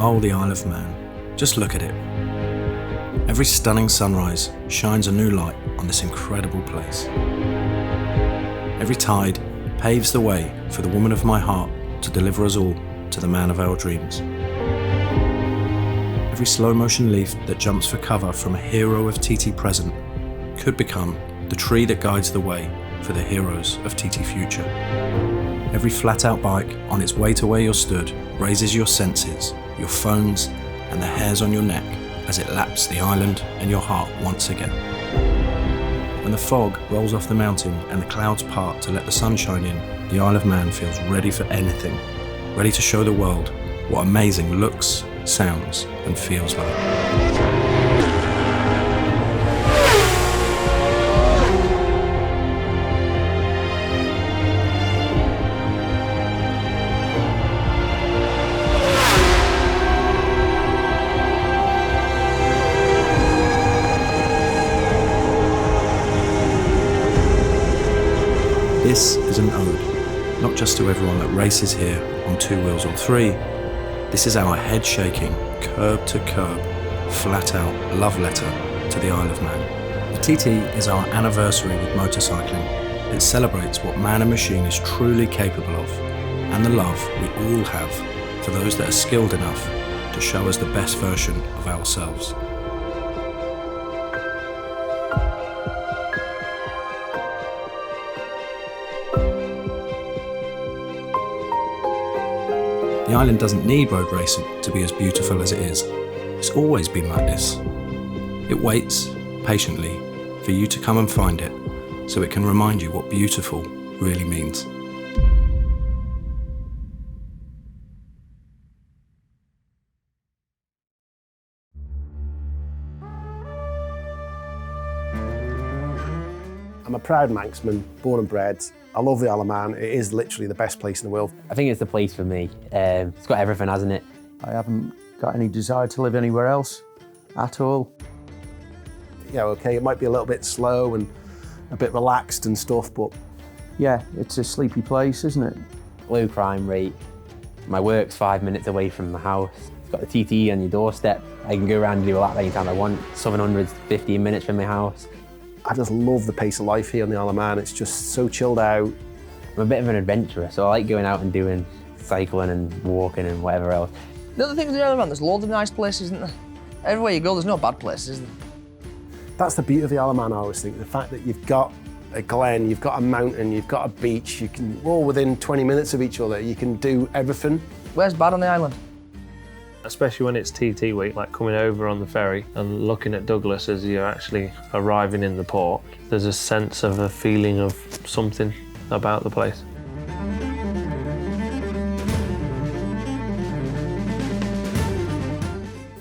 behold the Isle of Man, just look at it. Every stunning sunrise shines a new light on this incredible place. Every tide paves the way for the woman of my heart to deliver us all to the man of our dreams. Every slow motion leaf that jumps for cover from a hero of TT present could become the tree that guides the way for the heroes of TT future. Every flat out bike on its way to where you're stood raises your senses, your phones and the hairs on your neck as it laps the island and your heart once again. When the fog rolls off the mountain and the clouds part to let the sun shine in, the Isle of Man feels ready for anything, ready to show the world what amazing looks, sounds and feels like. This is an ode, not just to everyone that races here on two wheels or three. This is our head-shaking, curb-to-curb, flat-out love letter to the Isle of Man. The TT is our anniversary with motorcycling. It celebrates what man and machine is truly capable of, and the love we all have for those that are skilled enough to show us the best version of ourselves. The island doesn't need road racing to be as beautiful as it is. It's always been like this. It waits, patiently, for you to come and find it, so it can remind you what beautiful really means. I'm a proud Manxman, born and bred. I love the Isle of Man. It is literally the best place in the world. I think it's the place for me. It's got everything, hasn't it? I haven't got any desire to live anywhere else at all. Yeah, okay, it might be a little bit slow and a bit relaxed and stuff, but Yeah, it's a sleepy place, isn't it? Low crime rate. My work's 5 minutes away from my house. It's got the TT on your doorstep. I can go around and do a lap anytime I want. 700's 15 minutes from my house. I just love the pace of life here on the Isle of Man. It's just so chilled out. I'm a bit of an adventurer, so I like going out and doing cycling and walking and whatever else. The other thing with the Isle of Man, there's loads of nice places, isn't there? Everywhere you go, there's no bad places, is there? That's the beauty of the Isle of Man, I always think. The fact that you've got a glen, you've got a mountain, you've got a beach, we're all within 20 minutes of each other. You can do everything. Where's bad on the island? Especially when it's TT week, like coming over on the ferry and looking at Douglas as you're actually arriving in the port, there's a sense of a feeling of something about the place.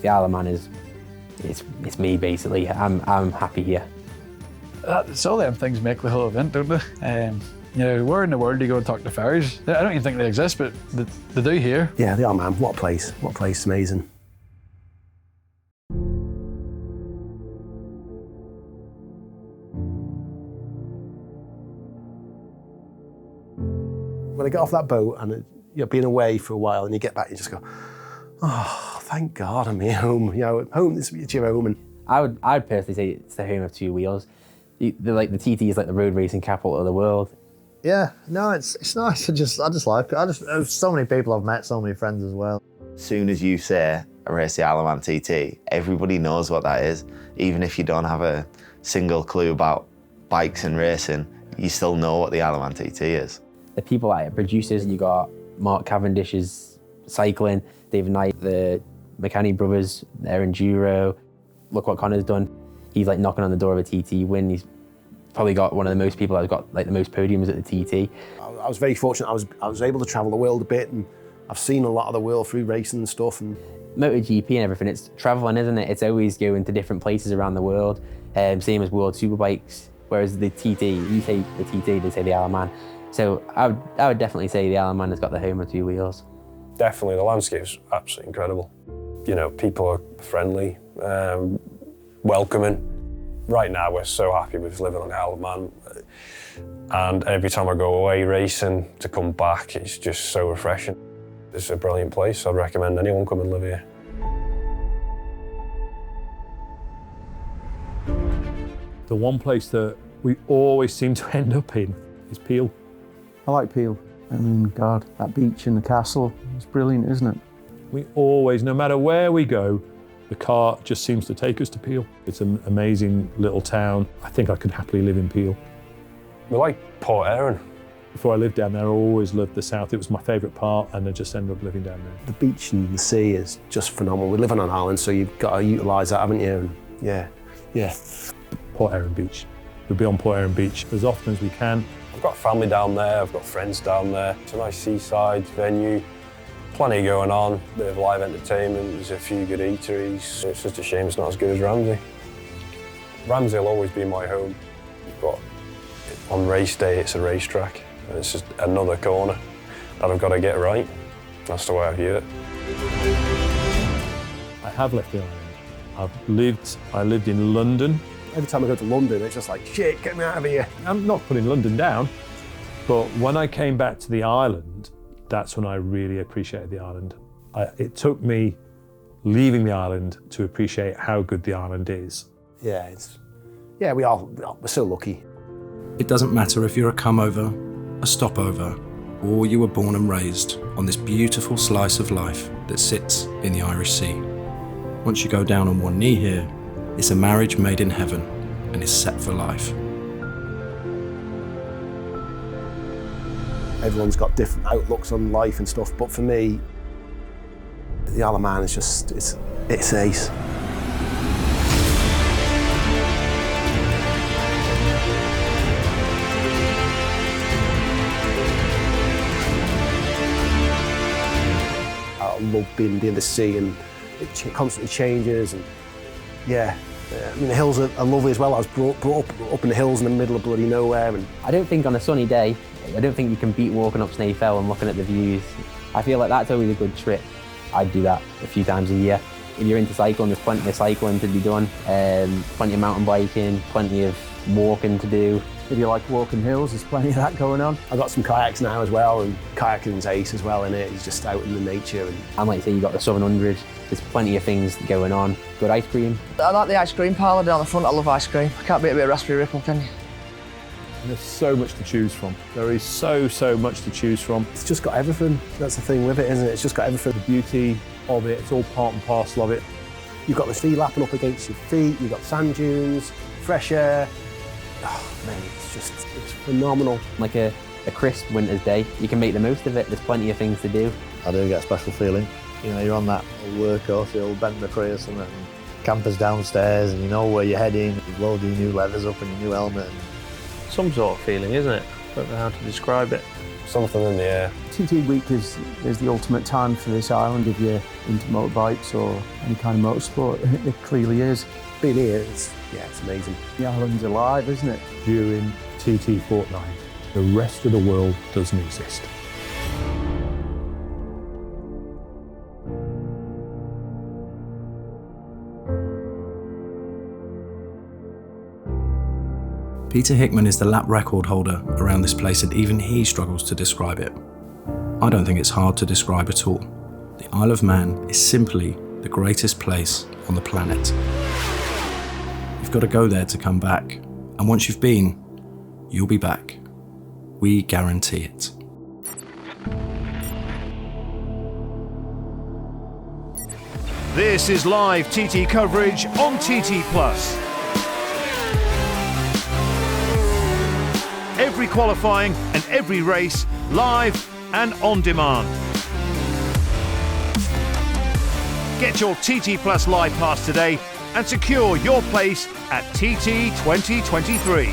The Isle of Man is, it's me basically. I'm happy here. It's all them things make the whole event, don't they? You know, where in the world do you go and talk to ferries? I don't even think they exist, but they do here. Yeah, the Isle of Man, what a place. What a place, amazing. When I get off that boat and you're being away for a while and you get back, you just go, oh, thank God I'm here home. You know, home, it's your home. And I'd personally say it's the home of two wheels. The TT is like the road racing capital of the world. Yeah, no, it's nice. I just like it. There's so many people I've met, so many friends as well. As soon as you say I race the Isle of Man TT, everybody knows what that is. Even if you don't have a single clue about bikes and racing, you still know what the Isle of Man TT is. The people like producers, you got Mark Cavendish's cycling, David Knight, the McCanny brothers, their enduro. Look what Connor's done. He's like knocking on the door of a TT win. He's probably got one of the most people that's got like the most podiums at the TT. I was very fortunate. I was able to travel the world a bit, and I've seen a lot of the world through racing and stuff. And MotoGP and everything, it's traveling, isn't it? It's always going to different places around the world. Same as World Superbikes. Whereas the TT, you say the TT, they say the Isle of Man. So I would definitely say the Isle of Man has got the home of two wheels. Definitely, the landscape's absolutely incredible. You know, people are friendly, welcoming. Right now, we're so happy with living on the Isle of Man. And every time I go away racing, to come back, it's just so refreshing. It's a brilliant place. I'd recommend anyone come and live here. The one place that we always seem to end up in is Peel. I like Peel. I mean, God, that beach and the castle, it's brilliant, isn't it? We always, no matter where we go, the car just seems to take us to Peel. It's an amazing little town. I think I could happily live in Peel. We like Port Erin. Before I lived down there, I always loved the south. It was my favourite part, and I just ended up living down there. The beach and the sea is just phenomenal. We live on an island, so you've got to utilise that, haven't you? And yeah. Port Erin Beach. We'll be on Port Erin Beach as often as we can. I've got family down there, I've got friends down there. It's a nice seaside venue, plenty going on, bit of live entertainment, there's a few good eateries. It's just a shame it's not as good as Ramsey. Ramsey will always be my home, but on race day it's a racetrack. And it's just another corner that I've got to get right. That's the way I view it. I have left the island. I lived in London. Every time I go to London, it's just like, shit, get me out of here. I'm not putting London down, but when I came back to the island, that's when I really appreciated the island. It took me leaving the island to appreciate how good the island is. Yeah, we're so lucky. It doesn't matter if you're a come-over, a stopover, or you were born and raised on this beautiful slice of life that sits in the Irish Sea. Once you go down on one knee here, it's a marriage made in heaven and is set for life. Everyone's got different outlooks on life and stuff, but for me, the Isle of Man is just, it's ace. I love being near the sea, and it constantly changes, and yeah. I mean, the hills are lovely as well. I was brought up in the hills in the middle of bloody nowhere. And I don't think on a sunny day, I don't think you can beat walking up Snae Fell and looking at the views. I feel like that's always a good trip. I'd do that a few times a year. If you're into cycling, there's plenty of cycling to be done, plenty of mountain biking, plenty of walking to do. If you like walking hills, there's plenty of that going on. I've got some kayaks now as well, and kayaking's ace as well in it. It's just out in the nature. And like you say, you've got the 700. There's plenty of things going on. Good ice cream. I like the ice cream parlour down the front. I love ice cream. I can't beat a bit of raspberry ripple, can you? And there's so much to choose from. There is so much to choose from. It's just got everything. That's the thing with it, isn't it? It's just got everything. The beauty of it, it's all part and parcel of it. You've got the sea lapping up against your feet, you've got sand dunes, fresh air. Oh, man, it's phenomenal. Like a crisp winter's day, you can make the most of it. There's plenty of things to do. I do get a special feeling. You know, you're on that workhorse, the old bend the crate or something, and campers downstairs, and you know where you're heading. You load your new leathers up and your new helmet. Some sort of feeling, isn't it? I don't know how to describe it. Something in the air. TT Week is the ultimate time for this island if you're into motorbikes or any kind of motorsport. It clearly is. Being here, it's amazing. The island's alive, isn't it? During TT fortnight, the rest of the world doesn't exist. Peter Hickman is the lap record holder around this place, and even he struggles to describe it. I don't think it's hard to describe at all. The Isle of Man is simply the greatest place on the planet. You've got to go there to come back, and once you've been, you'll be back. We guarantee it. This is live TT coverage on TT Plus. Every qualifying and every race, live and on demand. Get your TT Plus Live Pass today and secure your place at TT 2023.